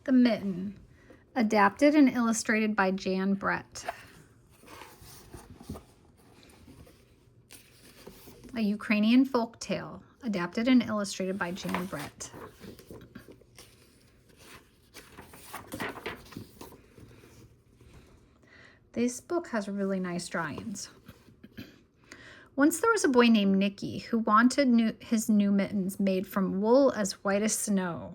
The Mitten, adapted and illustrated by Jan Brett. A Ukrainian folk tale, adapted and illustrated by Jan Brett. This book has really nice drawings. Once there was a boy named Nicky who wanted his new mittens made from wool as white as snow.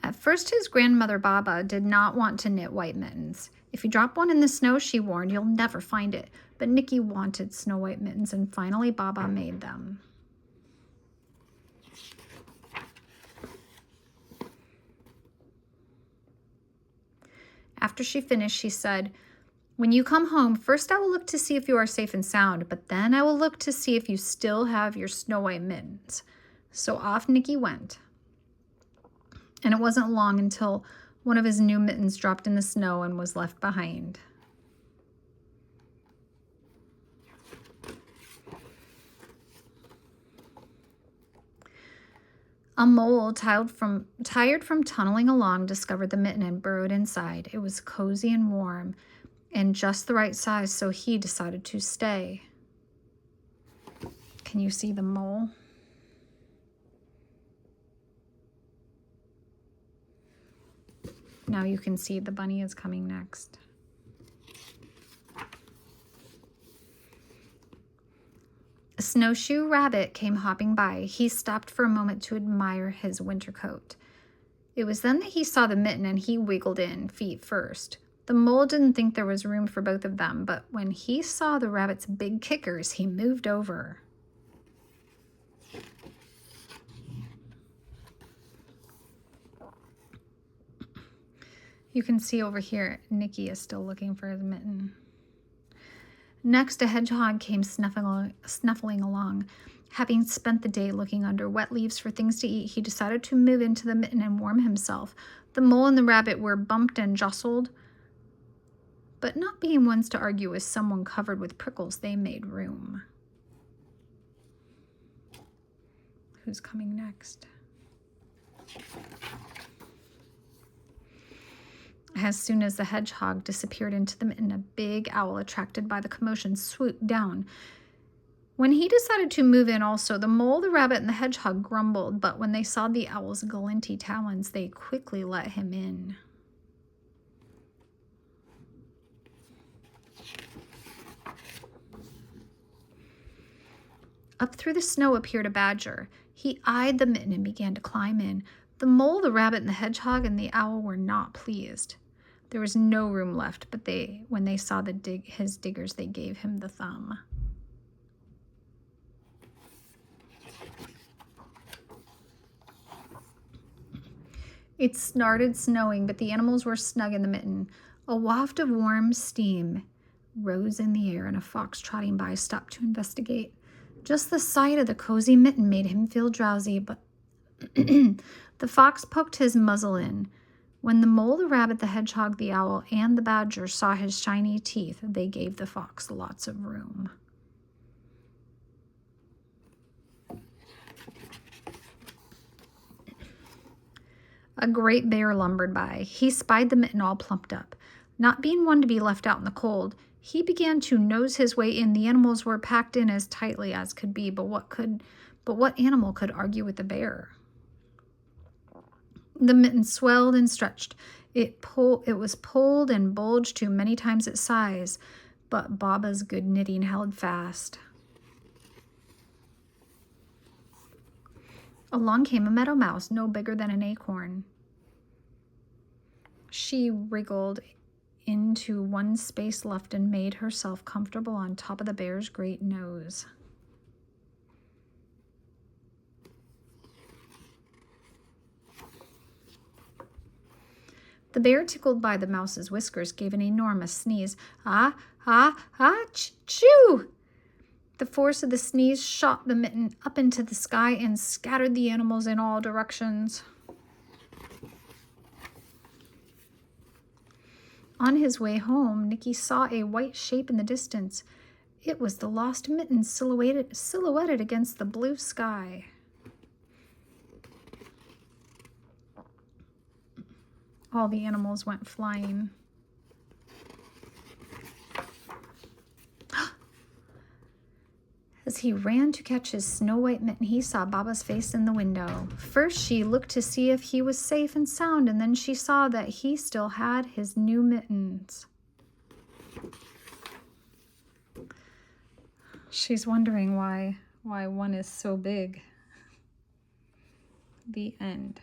At first, his grandmother Baba did not want to knit white mittens. If you drop one in the snow, she warned, you'll never find it. But Nicky wanted snow white mittens, and finally Baba made them. After she finished, she said, "When you come home, first I will look to see if you are safe and sound, but then I will look to see if you still have your snow white mittens." So off Nicky went. And it wasn't long until one of his new mittens dropped in the snow and was left behind. A mole, tired from tunneling along, discovered the mitten and burrowed inside. It was cozy and warm and just the right size, so he decided to stay. Can you see the mole? Now you can see the bunny is coming next. A snowshoe rabbit came hopping by. He stopped for a moment to admire his winter coat. It was then that he saw the mitten and he wiggled in, feet first. The mole didn't think there was room for both of them, but when he saw the rabbit's big kickers, he moved over. You can see over here, Nicky is still looking for his mitten. Next, a hedgehog came snuffling along. Having spent the day looking under wet leaves for things to eat, he decided to move into the mitten and warm himself. The mole and the rabbit were bumped and jostled, but not being ones to argue with someone covered with prickles, they made room. Who's coming next? As soon as the hedgehog disappeared into the mitten, a big owl, attracted by the commotion, swooped down. When he decided to move in also, the mole, the rabbit, and the hedgehog grumbled, but when they saw the owl's glinty talons, they quickly let him in. Up through the snow appeared a badger. He eyed the mitten and began to climb in. The mole, the rabbit, and the hedgehog and the owl were not pleased. There was no room left, but when they saw his diggers, they gave him the thumb. It started snowing, but the animals were snug in the mitten. A waft of warm steam rose in the air, and a fox trotting by stopped to investigate. Just the sight of the cozy mitten made him feel drowsy, but the fox poked his muzzle in. When the mole, the rabbit, the hedgehog, the owl, and the badger saw his shiny teeth, they gave the fox lots of room. A great bear lumbered by. He spied the mitten all plumped up. Not being one to be left out in the cold, he began to nose his way in. The animals were packed in as tightly as could be, but what animal could argue with the bear? The mitten swelled and stretched. It was pulled and bulged to many times its size, but Baba's good knitting held fast. Along came a meadow mouse, no bigger than an acorn. She wriggled into one space left and made herself comfortable on top of the bear's great nose. The bear, tickled by the mouse's whiskers, gave an enormous sneeze. Ah, ah, ah, chew! The force of the sneeze shot the mitten up into the sky and scattered the animals in all directions. On his way home, Nicky saw a white shape in the distance. It was the lost Mitten silhouetted against the blue sky. All the animals went flying. As he ran to catch his snow-white mitten, he saw Baba's face in the window. First, she looked to see if he was safe and sound, and then she saw that he still had his new mittens. She's wondering why one is so big. The end.